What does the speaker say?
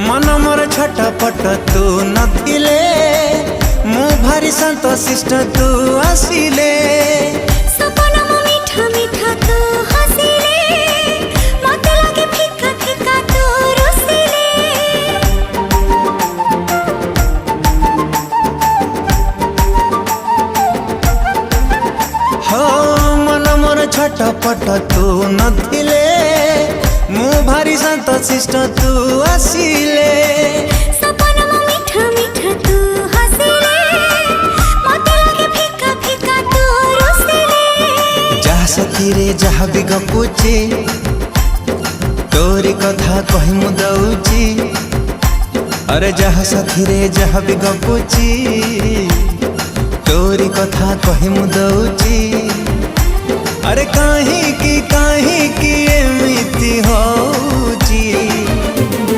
मन मोर छटपट तू नथिले मु भारी शांत शिष्ट तू आसिले सपन मो मीठा मीठा तू हसिले मते लागे फिका फिका तू रुसिले हो मन मोर छटपट तू नथिले मु भारी शांत शिष्ट तू आसिले सपन मो मीठा मीठा तू हसिले मते लागे फिका फिका तू रुसिले जहा सखी रे जहा भी गपुची तोरी कथा कहि मु दउची अरे जहा सखी रे जहा भी गपुची तोरी कथा कहि मु दउची अरे काहे की एमिति होउची।